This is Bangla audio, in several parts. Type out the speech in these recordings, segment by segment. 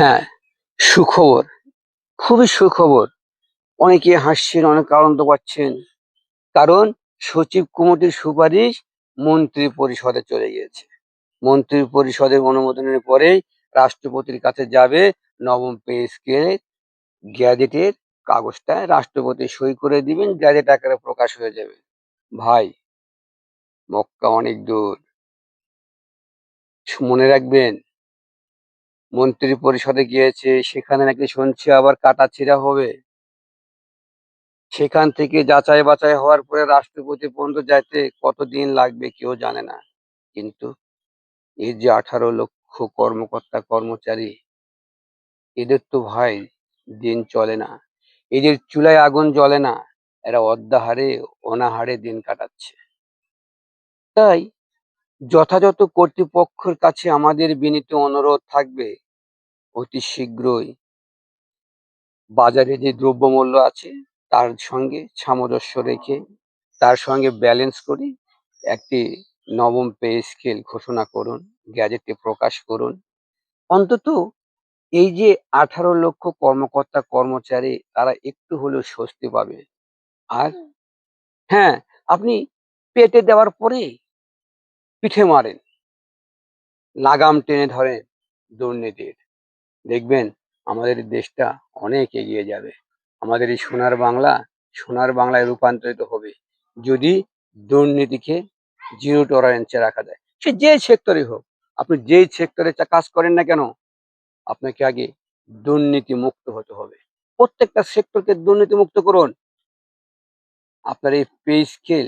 হ্যাঁ, সুখবর, খুবই সুখবর। অনেকে হাসছেন, অনেকে আনন্দ পাচ্ছেন। কারণ সচিব কমিটির সুপারিশ মন্ত্রী পরিষদে চলে গিয়েছে। মন্ত্রী পরিষদের অনুমোদনের পরেই রাষ্ট্রপতির কাছে যাবে নবম পে স্কেল গ্যাজেটের কাগজটা। রাষ্ট্রপতি সই করে দিবেন, গ্যাজেট আকারে প্রকাশ হয়ে যাবে। ভাই, মক্কা অনেক দূর। মনে রাখবেন, মন্ত্রী পরিষদে গিয়েছে, সেখানে নাকি শুনছি আবার কাটাছিড়া হবে। সেখান থেকে যাচাই বাছাই হওয়ার পরে রাষ্ট্রপতি পর্যন্ত যাইতে কতদিন লাগবে কেউ জানে না। কিন্তু এই যে 18 লক্ষ কর্মকর্তা কর্মচারী, এদের তো ভাই দিন চলে না, এদের চুলায় আগুন জ্বলে না। এরা অদ্যাহারে অনাহারে দিন কাটাচ্ছে। তাই যথাযথ কর্তৃপক্ষের কাছে আমাদের বিনীত অনুরোধ থাকবে, অতি শীঘ্রই বাজারে যে দ্রব্যমূল্য আছে তার সঙ্গে সামঞ্জস্য রেখে, তার সঙ্গে ব্যালেন্স করে একটি নবম পে স্কেল ঘোষণা করুন, গ্যাজেটে প্রকাশ করুন। অন্তত এই যে 18 লক্ষ কর্মকর্তা কর্মচারী, তারা একটু হলেও স্বস্তি পাবে। আর হ্যাঁ, আপনি পেটে দেওয়ার পরে পিঠে মারেন, লাগাম টেনে ধরেন দুর্নীতির। দেখবেন আমাদের এই দেশটা অনেক এগিয়ে যাবে। আমাদের এই সোনার বাংলায় রূপান্তরিত হবে, যদি দুর্নীতিকে জিরো টলারেন্সে রাখা যায়। সে যে সেক্টরে হোক, আপনি যেই সেক্টরে কাজ করেন না কেন, আপনাকে আগে দুর্নীতি মুক্ত হতে হবে। প্রত্যেকটা সেক্টরকে দুর্নীতি মুক্ত করুন। আপনার এই পে স্কেল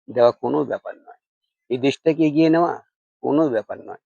দেওয়া কোনো ব্যাপার নয়, এই দেশটাকে এগিয়ে নেওয়া কোনো ব্যাপার নয়।